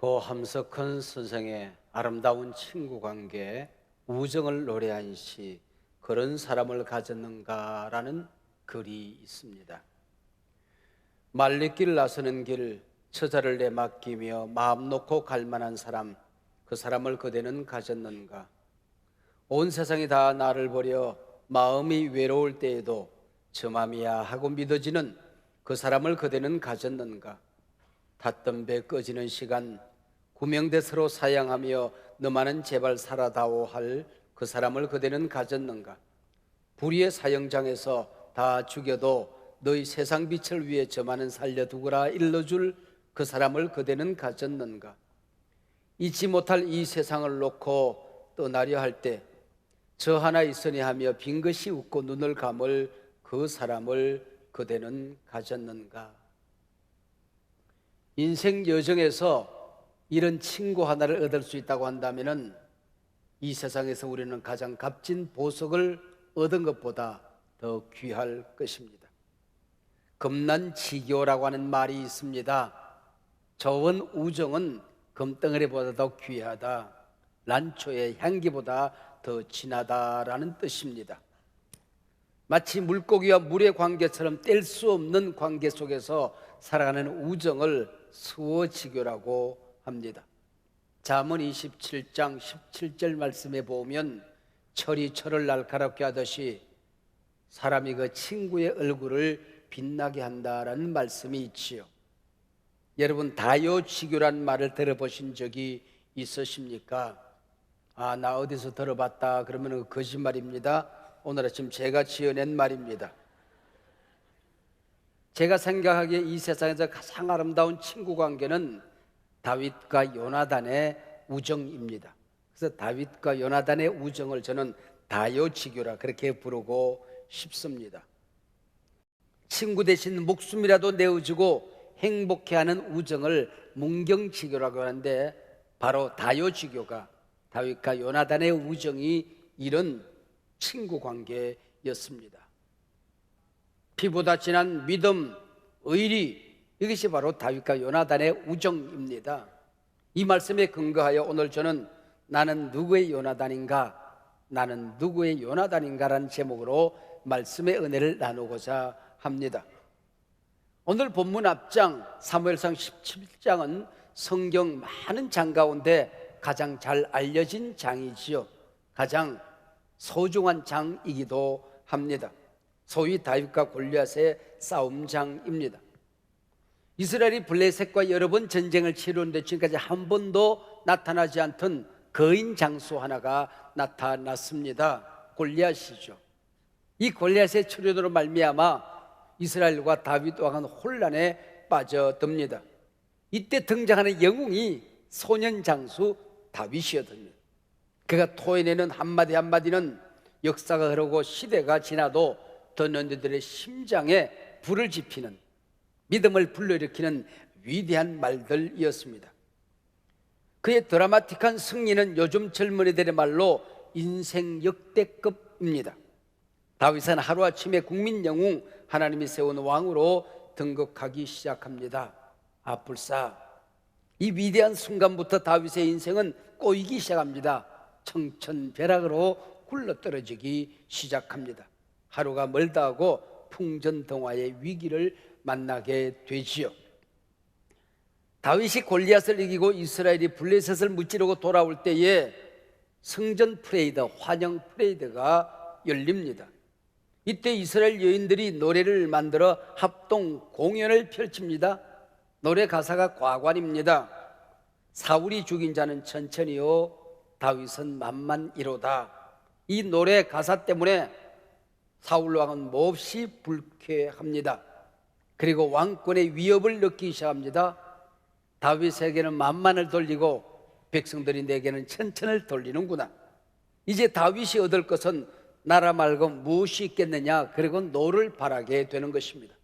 고 함석헌 선생의 아름다운 친구 관계, 우정을 노래한 시 그런 사람을 가졌는가라는 글이 있습니다. 말리길 나서는 길, 처자를 내 맡기며 마음 놓고 갈 만한 사람, 그 사람을 그대는 가졌는가? 온 세상이 다 나를 버려 마음이 외로울 때에도 저 맘이야 하고 믿어지는 그 사람을 그대는 가졌는가? 탔던 배 꺼지는 시간, 구명대 서로 사양하며 너만은 제발 살아다오 할 그 사람을 그대는 가졌는가? 불의의 사형장에서 다 죽여도 너희 세상 빛을 위해 저만은 살려두거라 일러줄 그 사람을 그대는 가졌는가? 잊지 못할 이 세상을 놓고 떠나려 할 때 저 하나 있으니 하며 빙긋이 웃고 눈을 감을 그 사람을 그대는 가졌는가? 인생 여정에서 이런 친구 하나를 얻을 수 있다고 한다면 이 세상에서 우리는 가장 값진 보석을 얻은 것보다 더 귀할 것입니다. 금난지교라고 하는 말이 있습니다. 좋은 우정은 금덩어리보다 더 귀하다, 란초의 향기보다 더 진하다라는 뜻입니다. 마치 물고기와 물의 관계처럼 뗄 수 없는 관계 속에서 살아가는 우정을 수어지교라고 합니다. 잠언 27장 17절 말씀에 보면 철이 철을 날카롭게 하듯이 사람이 그 친구의 얼굴을 빛나게 한다라는 말씀이 있지요. 여러분, 다요지교란 말을 들어보신 적이 있으십니까? 나 어디서 들어봤다 그러면 거짓말입니다. 오늘 아침 제가 지어낸 말입니다. 제가 생각하기에 이 세상에서 가장 아름다운 친구 관계는 다윗과 요나단의 우정입니다. 그래서 다윗과 요나단의 우정을 저는 다요지교라 그렇게 부르고 싶습니다. 친구 대신 목숨이라도 내어주고 행복해하는 우정을 문경지교라고 하는데, 바로 다요지교가 다윗과 요나단의 우정이 이런 친구 관계였습니다. 피보다 진한 믿음, 의리, 이것이 바로 다윗과 요나단의 우정입니다. 이 말씀에 근거하여 오늘 저는 나는 누구의 요나단인가, 나는 누구의 요나단인가라는 제목으로 말씀의 은혜를 나누고자 합니다. 오늘 본문 앞장 사무엘상 17장은 성경 많은 장 가운데 가장 잘 알려진 장이지요. 가장 소중한 장이기도 합니다. 소위 다윗과 골리앗의 싸움장입니다. 이스라엘이 블레셋과 여러 번 전쟁을 치르는데 지금까지 한 번도 나타나지 않던 거인 장수 하나가 나타났습니다. 골리앗이죠. 이 골리앗의 출현으로 말미암아 이스라엘과 다윗 왕은 혼란에 빠져듭니다. 이때 등장하는 영웅이 소년 장수 다윗이었습니다. 그가 토해내는 한마디 한마디는 역사가 흐르고 시대가 지나도 듣는 이들의 심장에 불을 지피는, 믿음을 불러일으키는 위대한 말들이었습니다. 그의 드라마틱한 승리는 요즘 젊은이들의 말로 인생 역대급입니다. 다윗은 하루아침에 국민 영웅, 하나님이 세운 왕으로 등극하기 시작합니다. 불사 이 위대한 순간부터 다윗의 인생은 꼬이기 시작합니다. 청천벼락으로 굴러떨어지기 시작합니다. 하루가 멀다 하고 풍전등화의 위기를 만나게 되지요. 다윗이 골리앗을 이기고 이스라엘이 블레셋을 무찌르고 돌아올 때에 성전 프레이드, 환영 프레이드가 열립니다. 이때 이스라엘 여인들이 노래를 만들어 합동 공연을 펼칩니다. 노래 가사가 과관입니다. 사울이 죽인 자는 천천히요, 다윗은 만만이로다. 이 노래 가사 때문에 사울 왕은 몹시 불쾌합니다. 그리고 왕권의 위협을 느끼기 시작합니다. 다윗에게는 만만을 돌리고 백성들이 내게는 천천을 돌리는구나. 이제 다윗이 얻을 것은 나라 말고 무엇이 있겠느냐, 그리고 노를 바라게 되는 것입니다.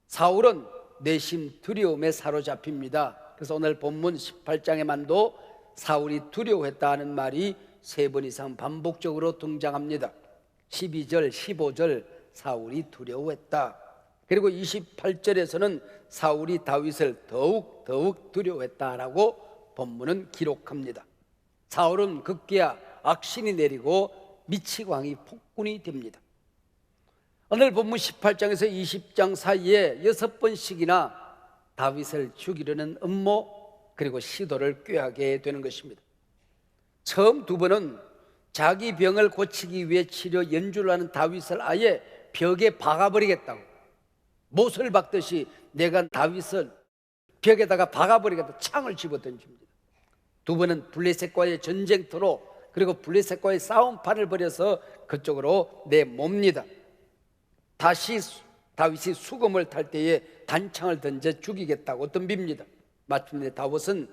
사울은 내심 두려움에 사로잡힙니다. 그래서 오늘 본문 18장에만도 사울이 두려워했다는 말이 3번 이상 반복적으로 등장합니다. 12절, 15절 사울이 두려워했다. 그리고 28절에서는 사울이 다윗을 더욱 두려워했다라고 본문은 기록합니다. 사울은 급기야 악신이 내리고 미치광이 폭군이 됩니다. 오늘 본문 18장에서 20장 사이에 6번씩이나 다윗을 죽이려는 음모 그리고 시도를 꾀하게 되는 것입니다. 처음 2번은 자기 병을 고치기 위해 치료 연주를 하는 다윗을 아예 벽에 박아버리겠다고, 못을 박듯이 내가 다윗을 벽에다가 박아버리겠다 창을 집어던집니다. 2번은 블레셋과의 전쟁터로, 그리고 블레셋과의 싸움판을 벌여서 그쪽으로 내몹니다. 다시 다윗이 수금을 탈 때에 단창을 던져 죽이겠다고 덤빕니다. 마침내 다윗은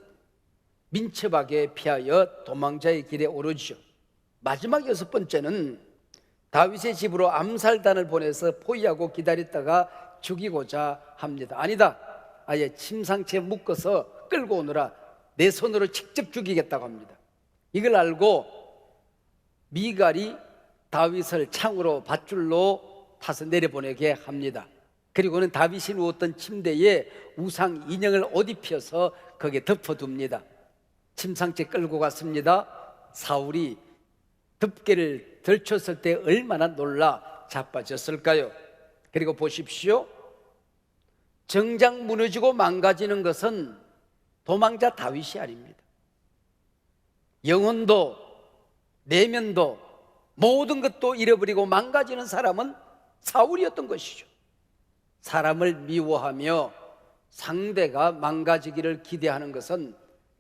민첩하게 피하여 도망자의 길에 오르죠. 마지막 6번째는 다윗의 집으로 암살단을 보내서 포위하고 기다렸다가 죽이고자 합니다. 아니다, 아예 침상채 묶어서 끌고 오느라 내 손으로 직접 죽이겠다고 합니다. 이걸 알고 미갈이 다윗을 창으로 밧줄로 타서 내려보내게 합니다. 그리고는 다윗이 누웠던 침대에 우상 인형을 옷 입혀서 거기에 덮어둡니다. 침상째 끌고 갔습니다. 사울이 덮개를 들쳤을 때 얼마나 놀라 자빠졌을까요? 그리고 보십시오, 정작 무너지고 망가지는 것은 도망자 다윗이 아닙니다. 영혼도 내면도 모든 것도 잃어버리고 망가지는 사람은 사울이었던 것이죠. 사람을 미워하며 상대가 망가지기를 기대하는 것은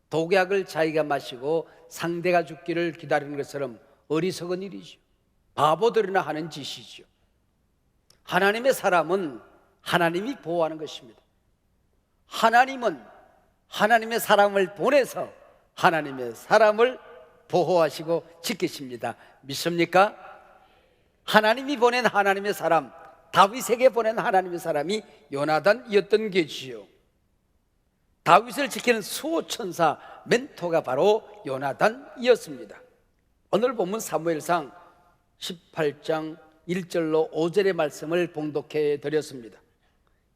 독약을 자기가 마시고 상대가 죽기를 기다리는 것처럼 어리석은 일이죠. 바보들이나 하는 짓이죠. 하나님의 사람은 하나님이 보호하는 것입니다. 하나님은 하나님의 사람을 보내서 하나님의 사람을 보호하시고 지키십니다. 믿습니까? 하나님이 보낸 하나님의 사람, 다윗에게 보낸 하나님의 사람이 요나단이었던 게지요. 다윗을 지키는 수호천사 멘토가 바로 요나단이었습니다. 오늘 본문 사무엘상 18장 1절로 5절의 말씀을 봉독해 드렸습니다.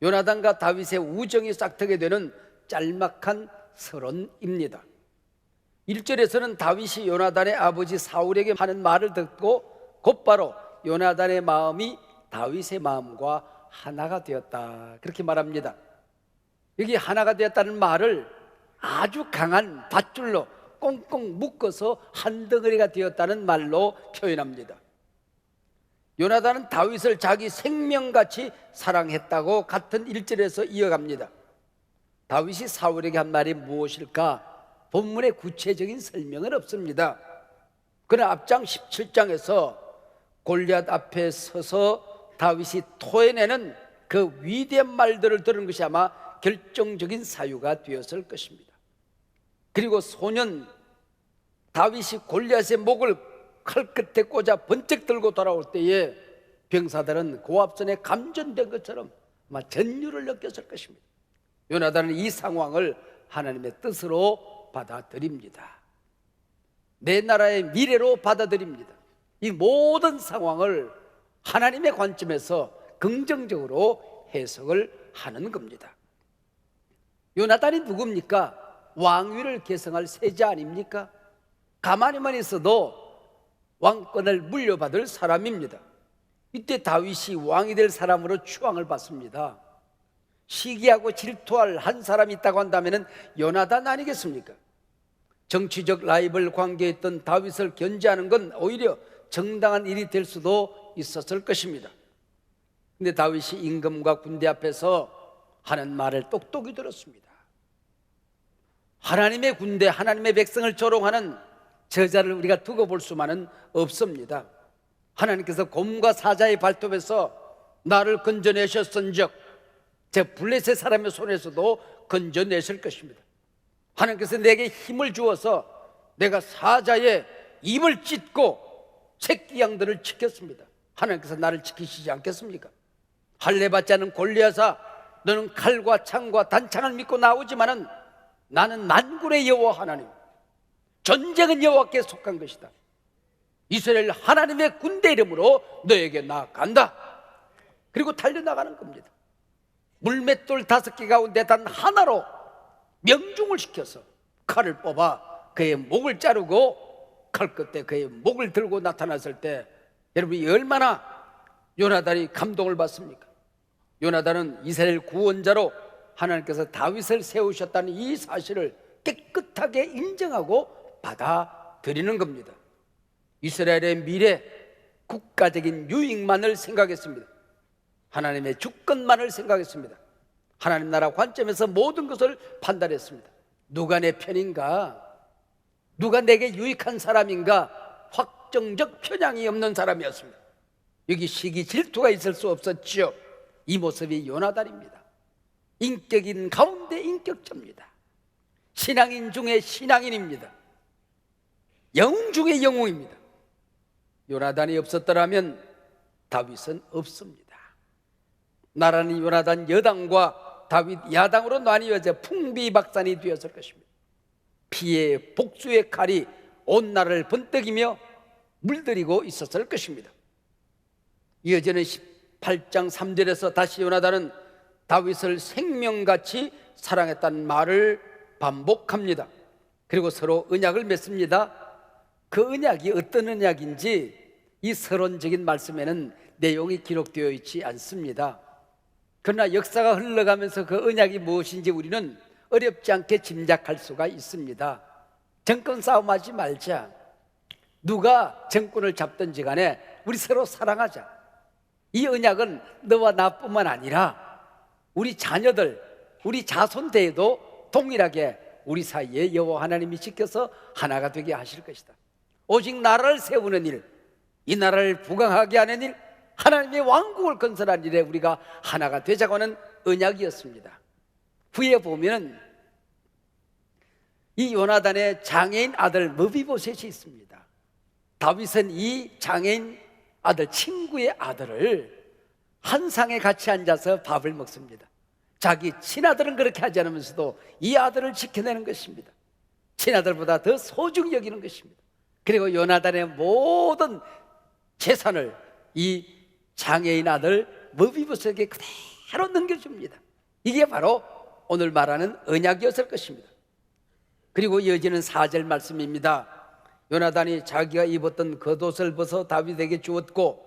요나단과 다윗의 우정이 싹트게 되는 짤막한 서론입니다. 1절에서는 다윗이 요나단의 아버지 사울에게 하는 말을 듣고 곧바로 요나단의 마음이 다윗의 마음과 하나가 되었다, 그렇게 말합니다. 여기 하나가 되었다는 말을 아주 강한 밧줄로 꽁꽁 묶어서 한 덩어리가 되었다는 말로 표현합니다. 요나단은 다윗을 자기 생명같이 사랑했다고 같은 1절에서 이어갑니다. 다윗이 사울에게 한 말이 무엇일까? 본문의 구체적인 설명은 없습니다. 그러나 앞장 17장에서 골리앗 앞에 서서 다윗이 토해내는 그 위대한 말들을 들은 것이 아마 결정적인 사유가 되었을 것입니다. 그리고 소년 다윗이 골리앗의 목을 칼끝에 꽂아 번쩍 들고 돌아올 때에 병사들은 고압선에 감전된 것처럼 아마 전율을 느꼈을 것입니다. 요나단은 이 상황을 하나님의 뜻으로 받아들입니다. 내 나라의 미래로 받아들입니다. 이 모든 상황을 하나님의 관점에서 긍정적으로 해석을 하는 겁니다. 요나단이 누굽니까? 왕위를 계승할 세자 아닙니까? 가만히만 있어도 왕권을 물려받을 사람입니다. 이때 다윗이 왕이 될 사람으로 추앙을 받습니다. 시기하고 질투할 한 사람이 있다고 한다면 요나단 아니겠습니까? 정치적 라이벌 관계에 있던 다윗을 견제하는 건 오히려 정당한 일이 될 수도 있었을 것입니다. 근데 다윗이 임금과 군대 앞에서 하는 말을 똑똑히 들었습니다. 하나님의 군대, 하나님의 백성을 조롱하는 저자를 우리가 두고 볼 수만은 없습니다. 하나님께서 곰과 사자의 발톱에서 나를 건져내셨은즉 제 블레셋 사람의 손에서도 건져내실 것입니다. 하나님께서 내게 힘을 주어서 내가 사자의 입을 찢고 새끼 양들을 지켰습니다. 하나님께서 나를 지키시지 않겠습니까? 할례 받지 않은 골리앗아, 너는 칼과 창과 단창을 믿고 나오지만은 나는 만군의 여호와 하나님, 전쟁은 여호와께 속한 것이다. 이스라엘 하나님의 군대 이름으로 너에게 나아간다. 그리고 달려나가는 겁니다. 물맷돌 5개 가운데 단 하나로 명중을 시켜서 칼을 뽑아 그의 목을 자르고 칼 끝에 그의 목을 들고 나타났을 때 여러분이 얼마나 요나단이 감동을 받습니까? 요나단은 이스라엘 구원자로 하나님께서 다윗을 세우셨다는 이 사실을 깨끗하게 인정하고 받아들이는 겁니다. 이스라엘의 미래, 국가적인 유익만을 생각했습니다. 하나님의 주권만을 생각했습니다. 하나님 나라 관점에서 모든 것을 판단했습니다. 누가 내 편인가? 누가 내게 유익한 사람인가? 확정적 편향이 없는 사람이었습니다. 여기 시기 질투가 있을 수 없었지요. 이 모습이 요나단입니다. 인격인 가운데 인격자입니다. 신앙인 중에 신앙인입니다. 영웅 중에 영웅입니다. 요나단이 없었더라면 다윗은 없습니다. 나라는 요나단 여당과 다윗 야당으로 나뉘어져 풍비박산이 되었을 것입니다. 피의 복수의 칼이 온 나라를 번뜩이며 물들이고 있었을 것입니다. 이어지는 18장 3절에서 다시 요나단은 다윗을 생명같이 사랑했다는 말을 반복합니다. 그리고 서로 언약을 맺습니다. 그 언약이 어떤 언약인지 이 서론적인 말씀에는 내용이 기록되어 있지 않습니다. 그러나 역사가 흘러가면서 그 언약이 무엇인지 우리는 어렵지 않게 짐작할 수가 있습니다. 정권 싸움하지 말자. 누가 정권을 잡든지 간에 우리 서로 사랑하자. 이 언약은 너와 나뿐만 아니라 우리 자녀들, 우리 자손대에도 동일하게 우리 사이에 여호와 하나님이 지켜서 하나가 되게 하실 것이다. 오직 나라를 세우는 일, 이 나라를 부강하게 하는 일, 하나님의 왕국을 건설하는 일에 우리가 하나가 되자고 하는 언약이었습니다. 후에 보면 이 요나단의 장애인 아들 므비보셋이 있습니다. 다윗은 이 장애인 아들, 친구의 아들을 한 상에 같이 앉아서 밥을 먹습니다. 자기 친아들은 그렇게 하지 않으면서도 이 아들을 지켜내는 것입니다. 친아들보다 더 소중히 여기는 것입니다. 그리고 요나단의 모든 재산을 이 장애인 아들 므비보셋에게 그대로 넘겨줍니다. 이게 바로 오늘 말하는 언약이었을 것입니다. 그리고 이어지는 4절 말씀입니다. 요나단이 자기가 입었던 겉옷을 벗어 다윗에게 주었고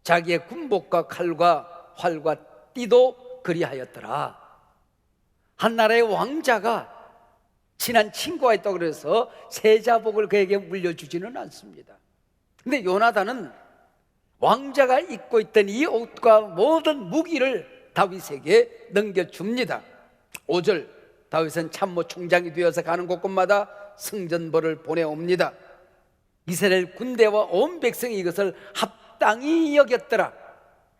자기의 군복과 칼과 활과 띠도 그리하였더라. 한 나라의 왕자가 친한 친구가 있다고 그래서 세자복을 그에게 물려주지는 않습니다. 근데 요나단은 왕자가 입고 있던 이 옷과 모든 무기를 다윗에게 넘겨줍니다. 5절, 다윗은 참모 총장이 되어서 가는 곳곳마다 승전보를 보내옵니다. 이스라엘 군대와 온 백성이 이것을 합당히 여겼더라.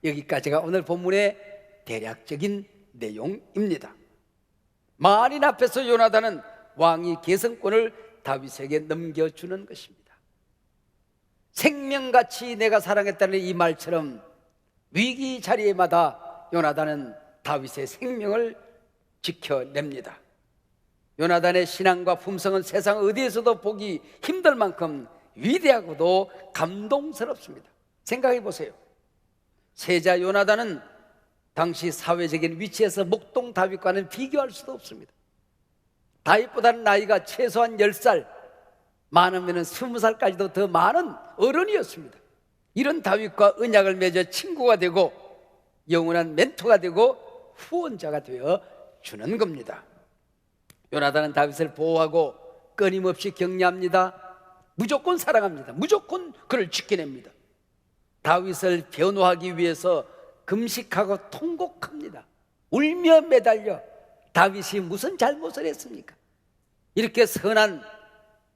여기까지가 오늘 본문의 대략적인 내용입니다. 만인 앞에서 요나단은 왕이 계승권을 다윗에게 넘겨주는 것입니다. 생명같이 내가 사랑했다는 이 말처럼 위기 자리에마다 요나단은 다윗의 생명을 지켜냅니다. 요나단의 신앙과 품성은 세상 어디에서도 보기 힘들 만큼 위대하고도 감동스럽습니다. 생각해 보세요. 세자 요나단은 당시 사회적인 위치에서 목동 다윗과는 비교할 수도 없습니다. 다윗보다는 나이가 최소한 10살, 많으면 20살까지도 더 많은 어른이었습니다. 이런 다윗과 언약을 맺어 친구가 되고 영원한 멘토가 되고 후원자가 되어 주는 겁니다. 요나단은 다윗을 보호하고 끊임없이 격려합니다. 무조건 사랑합니다. 무조건 그를 지켜냅니다. 다윗을 변호하기 위해서 금식하고 통곡합니다. 울며 매달려 다윗이 무슨 잘못을 했습니까? 이렇게 선한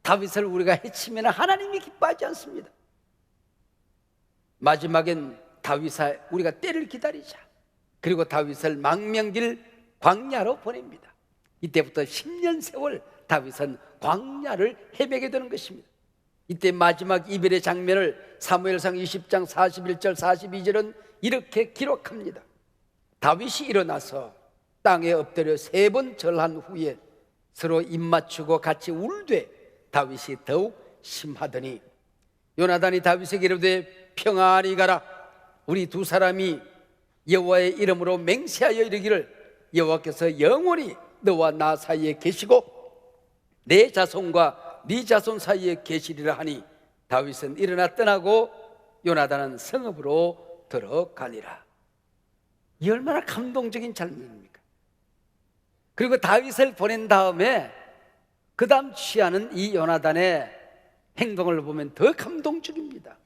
다윗을 우리가 해치면 하나님이 기뻐하지 않습니다. 마지막엔 다윗아 우리가 때를 기다리자. 그리고 다윗을 망명길 광야로 보냅니다. 이때부터 10년 세월 다윗은 광야를 헤매게 되는 것입니다. 이때 마지막 이별의 장면을 사무엘상 20장 41절 42절은 이렇게 기록합니다. 다윗이 일어나서 땅에 엎드려 3번 절한 후에 서로 입맞추고 같이 울되 다윗이 더욱 심하더니 요나단이 다윗에게 이르되 평안히 가라. 우리 두 사람이 여호와의 이름으로 맹세하여 이르기를 여호와께서 영원히 너와 나 사이에 계시고 내 자손과 네 자손 사이에 계시리라 하니 다윗은 일어나 떠나고 요나단은 성읍으로 들어가니라. 이 얼마나 감동적인 장면입니까? 그리고 다윗을 보낸 다음에 그 다음 취하는 이 요나단의 행동을 보면 더 감동적입니다.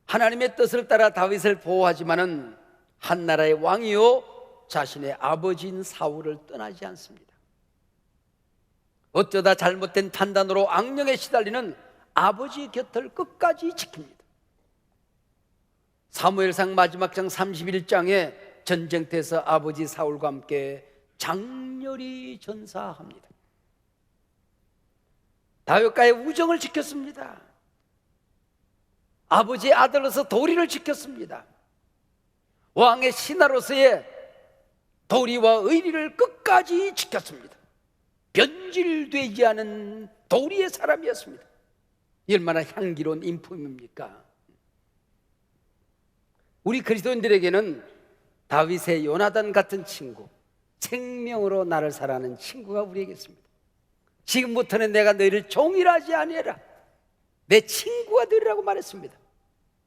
하나님의 뜻을 따라 다윗을 보호하지만은 한 나라의 왕이요 자신의 아버지인 사울을 떠나지 않습니다. 어쩌다 잘못된 판단으로 악령에 시달리는 아버지의 곁을 끝까지 지킵니다. 사무엘상 마지막 장 31장에 전쟁터에서 아버지 사울과 함께 장렬히 전사합니다. 다윗과의 우정을 지켰습니다. 아버지의 아들로서 도리를 지켰습니다. 왕의 신하로서의 도리와 의리를 끝까지 지켰습니다. 변질되지 않은 도리의 사람이었습니다. 얼마나 향기로운 인품입니까? 우리 그리스도인들에게는 다윗의 요나단 같은 친구, 생명으로 나를 사랑하는 친구가 우리에게 있습니다. 지금부터는 내가 너희를 종일하지 아니하라, 내 친구가 되리라고 말했습니다.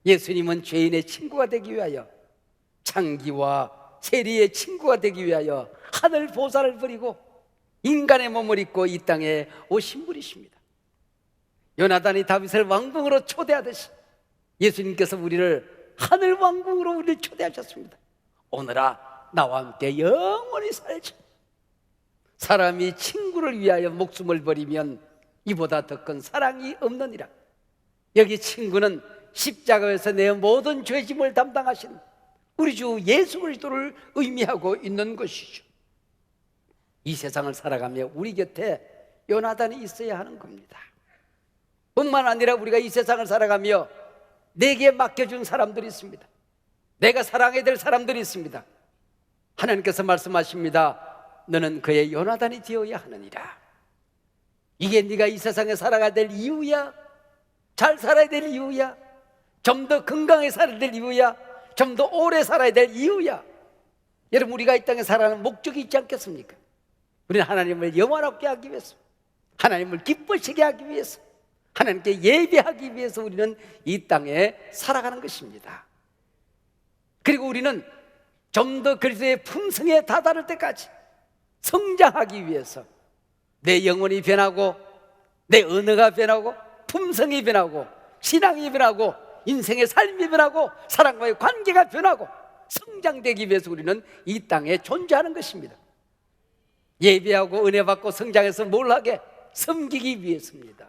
예수님은 죄인의 친구가 되기 위하여, 창기와 세리의 친구가 되기 위하여 하늘 보살을 버리고 인간의 몸을 입고 이 땅에 오신 분이십니다. 요나단이 다윗을 왕궁으로 초대하듯이 예수님께서 우리를 하늘 왕궁으로 우리를 초대하셨습니다. 오늘아 나와 함께 영원히 살자. 사람이 친구를 위하여 목숨을 버리면 이보다 더 큰 사랑이 없느니라. 여기 친구는 십자가에서 내 모든 죄짐을 담당하신 우리 주 예수 그리스도를 의미하고 있는 것이죠. 이 세상을 살아가며 우리 곁에 요나단이 있어야 하는 겁니다. 뿐만 아니라 우리가 이 세상을 살아가며 내게 맡겨준 사람들이 있습니다. 내가 사랑해야 될 사람들이 있습니다. 하나님께서 말씀하십니다. 너는 그의 요나단이 되어야 하느니라. 이게 네가 이 세상에 살아가야 될 이유야. 잘 살아야 될 이유야. 좀 더 건강하게 살아야 될 이유야. 좀 더 오래 살아야 될 이유야. 여러분, 우리가 이 땅에 살아가는 목적이 있지 않겠습니까? 우리는 하나님을 영원하게 하기 위해서, 하나님을 기쁘시게 하기 위해서, 하나님께 예배하기 위해서 우리는 이 땅에 살아가는 것입니다. 그리고 우리는 좀 더 그리스도의 품성에 다다를 때까지 성장하기 위해서 내 영혼이 변하고, 내 언어가 변하고, 품성이 변하고, 신앙이 변하고, 인생의 삶이 변하고, 사람과의 관계가 변하고 성장되기 위해서 우리는 이 땅에 존재하는 것입니다. 예배하고 은혜 받고 성장해서 뭘 하게? 섬기기 위해서입니다.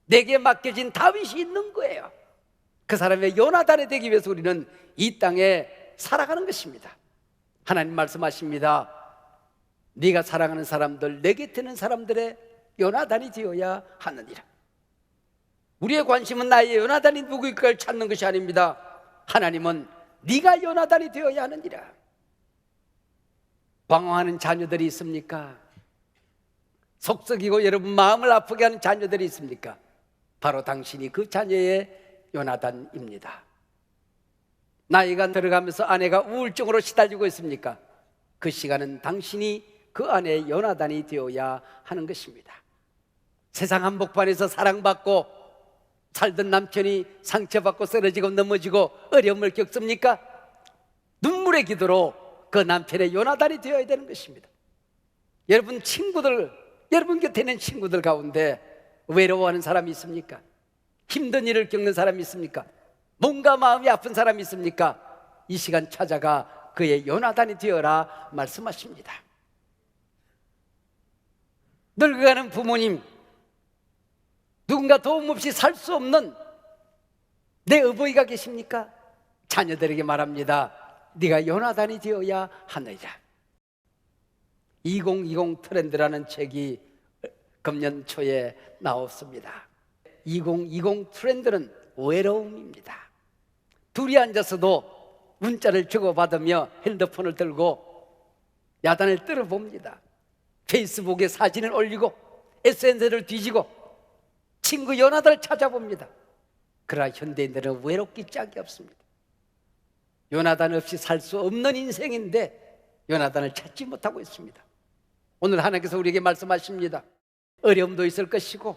내게 맡겨진 다윗이 있는 거예요. 그 사람의 요나단이 되기 위해서 우리는 이 땅에 살아가는 것입니다. 하나님 말씀하십니다. 네가 사랑하는 사람들, 내 곁에 있는 사람들의 요나단이 되어야 하느니라. 우리의 관심은 나의 요나단이 누구일까를 찾는 것이 아닙니다. 하나님은 네가 요나단이 되어야 하느니라. 방황하는 자녀들이 있습니까? 속썩이고 여러분 마음을 아프게 하는 자녀들이 있습니까? 바로 당신이 그 자녀의 요나단입니다. 나이가 들어가면서 아내가 우울증으로 시달리고 있습니까? 그 시간은 당신이 그 아내의 요나단이 되어야 하는 것입니다. 세상 한복판에서 사랑받고 살던 남편이 상처받고 쓰러지고 넘어지고 어려움을 겪습니까? 눈물의 기도로 그 남편의 요나단이 되어야 되는 것입니다. 여러분 친구들, 여러분 곁에 있는 친구들 가운데 외로워하는 사람이 있습니까? 힘든 일을 겪는 사람이 있습니까? 뭔가 마음이 아픈 사람이 있습니까? 이 시간 찾아가 그의 요나단이 되어라 말씀하십니다. 늙어가는 부모님, 누군가 도움 없이 살 수 없는 내 어버이가 계십니까? 자녀들에게 말합니다. 네가 요나단이 되어야 하느니라. 2020 트렌드라는 책이 금년 초에 나왔습니다. 2020 트렌드는 외로움입니다. 둘이 앉아서도 문자를 주고받으며 핸드폰을 들고 야단을 떨어봅니다. 페이스북에 사진을 올리고 SNS를 뒤지고 친구 요나단을 찾아봅니다. 그러나 현대인들은 외롭기 짝이 없습니다. 요나단 없이 살 수 없는 인생인데 요나단을 찾지 못하고 있습니다. 오늘 하나님께서 우리에게 말씀하십니다. 어려움도 있을 것이고,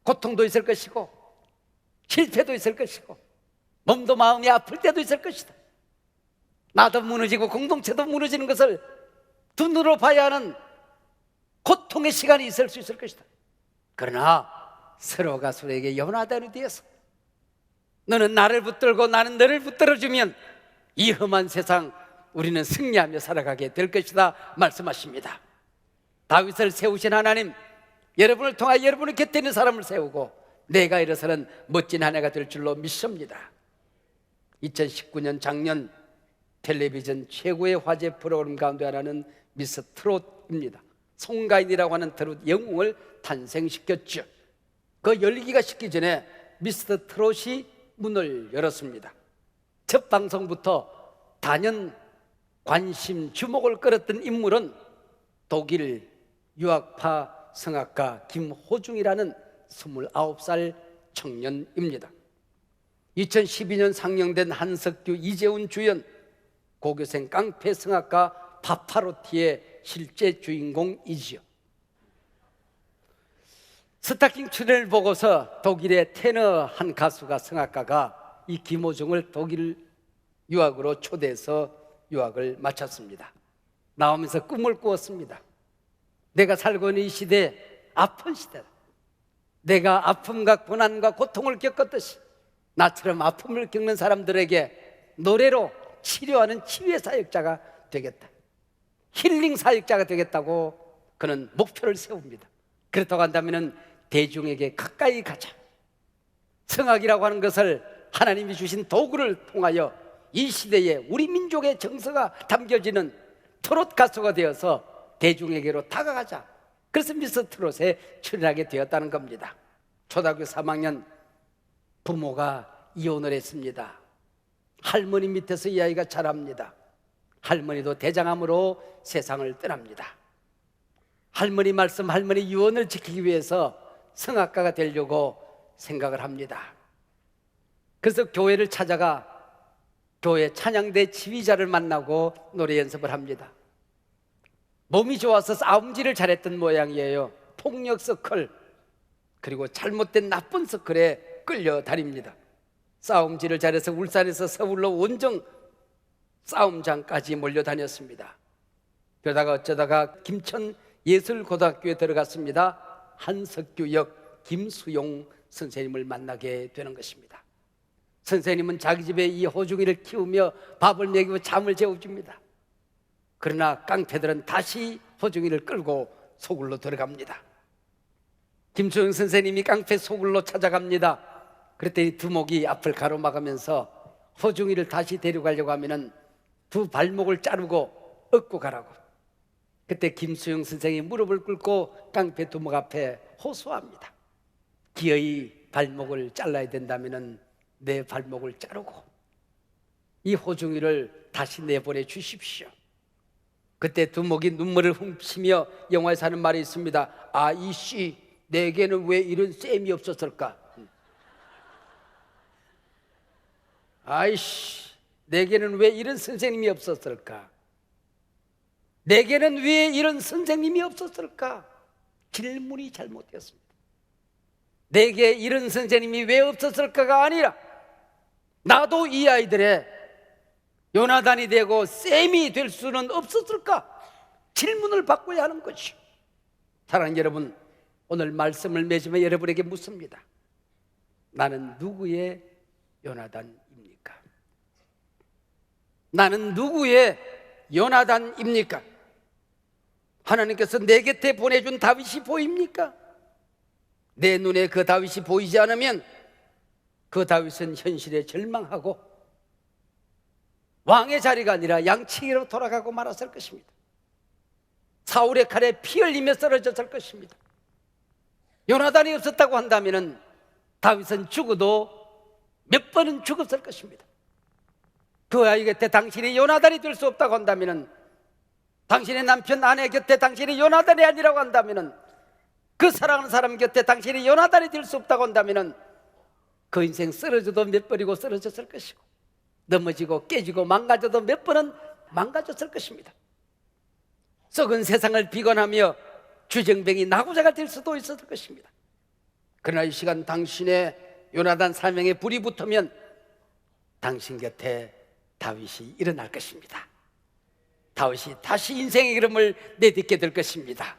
고통도 있을 것이고, 실패도 있을 것이고, 몸도 마음이 아플 때도 있을 것이다. 나도 무너지고 공동체도 무너지는 것을 두 눈으로 봐야 하는 고통의 시간이 있을 수 있을 것이다. 그러나 서로가 서로에게 연하다는 뒤에서 너는 나를 붙들고 나는 너를 붙들어주면 이 험한 세상 우리는 승리하며 살아가게 될 것이다 말씀하십니다. 다윗을 세우신 하나님, 여러분을 통하여 여러분의 곁에 있는 사람을 세우고 내가 일어서는 멋진 한 해가 될 줄로 믿습니다. 2019년 작년 텔레비전 최고의 화제 프로그램 가운데 하나는 미스 트롯입니다. 송가인이라고 하는 트롯 영웅을 탄생시켰죠. 그 열리기가 식기 전에 미스터 트롯이 문을 열었습니다. 첫 방송부터 단연 관심, 주목을 끌었던 인물은 독일 유학파 성악가 김호중이라는 29살 청년입니다. 2012년 상영된 한석규, 이재훈 주연, 고교생 깡패 성악가 파파로티의 실제 주인공이지요. 스타킹 출연을 보고서 독일의 테너 한 가수가, 성악가가 이 김호중을 독일 유학으로 초대해서 유학을 마쳤습니다. 나오면서 꿈을 꾸었습니다. 내가 살고 있는 이 시대, 아픈 시대다. 내가 아픔과 고난과 고통을 겪었듯이 나처럼 아픔을 겪는 사람들에게 노래로 치료하는 치유의 사역자가 되겠다, 힐링 사역자가 되겠다고 그는 목표를 세웁니다. 그렇다고 한다면 대중에게 가까이 가자. 성악이라고 하는 것을 하나님이 주신 도구를 통하여 이 시대에 우리 민족의 정서가 담겨지는 트롯 가수가 되어서 대중에게로 다가가자. 그래서 미스 트롯에 출연하게 되었다는 겁니다. 초등학교 3학년 부모가 이혼을 했습니다. 할머니 밑에서 이 아이가 자랍니다. 할머니도 대장암으로 세상을 떠납니다. 할머니 말씀, 할머니 유언을 지키기 위해서 성악가가 되려고 생각을 합니다. 그래서 교회를 찾아가 교회 찬양대 지휘자를 만나고 노래 연습을 합니다. 몸이 좋아서 싸움질을 잘했던 모양이에요. 폭력 서클, 그리고 잘못된 나쁜 서클에 끌려다닙니다. 싸움질을 잘해서 울산에서 서울로 원정 싸움장까지 몰려다녔습니다. 그러다가 어쩌다가 김천 예술고등학교에 들어갔습니다. 한석규 역 김수용 선생님을 만나게 되는 것입니다. 선생님은 자기 집에 이 호중이를 키우며 밥을 먹이고 잠을 재워줍니다. 그러나 깡패들은 다시 호중이를 끌고 소굴로 들어갑니다. 김수용 선생님이 깡패 소굴로 찾아갑니다. 그랬더니 두목이 앞을 가로막으면서 호중이를 다시 데려가려고 하면은 두 발목을 자르고 얻고 가라고. 그때 김수용 선생이 무릎을 꿇고 깡패 두목 앞에 호소합니다. 기어이 발목을 잘라야 된다면은 내 발목을 자르고 이 호중이를 다시 내보내 주십시오. 그때 두목이 눈물을 훔치며 영화에서 하는 말이 있습니다. 아이씨, 내게는 왜 이런 쌤이 없었을까? 아이씨, 내게는 왜 이런 선생님이 없었을까? 내게는 왜 이런 선생님이 없었을까? 질문이 잘못되었습니다. 내게 이런 선생님이 왜 없었을까가 아니라 나도 이 아이들의 요나단이 되고 쌤이 될 수는 없었을까? 질문을 바꿔야 하는 것이요. 사랑하는 여러분, 오늘 말씀을 맺으며 여러분에게 묻습니다. 나는 누구의 요나단입니까? 나는 누구의 요나단입니까? 하나님께서 내 곁에 보내준 다윗이 보입니까? 내 눈에 그 다윗이 보이지 않으면 그 다윗은 현실에 절망하고 왕의 자리가 아니라 양치기로 돌아가고 말았을 것입니다. 사울의 칼에 피 흘리며 쓰러졌을 것입니다. 요나단이 없었다고 한다면 다윗은 죽어도 몇 번은 죽었을 것입니다. 그 아이 곁에 당신이 요나단이 될 수 없다고 한다면, 당신의 남편 아내 곁에 당신이 요나단이 아니라고 한다면, 그 사랑하는 사람 곁에 당신이 요나단이 될 수 없다고 한다면 그 인생 쓰러져도 몇 번이고 쓰러졌을 것이고, 넘어지고 깨지고 망가져도 몇 번은 망가졌을 것입니다. 썩은 세상을 비관하며 주정뱅이 나고자가 될 수도 있었을 것입니다. 그러나 이 시간 당신의 요나단 사명에 불이 붙으면 당신 곁에 다윗이 일어날 것입니다. 다윗이 다시 인생의 흐름을 내딛게 될 것입니다.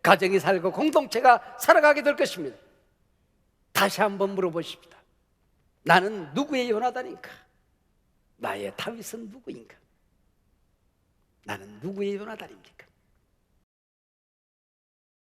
가정이 살고 공동체가 살아가게 될 것입니다. 다시 한번 물어보십니다. 나는 누구의 요나단인가? 나의 다윗은 누구인가? 나는 누구의 요나단입니까?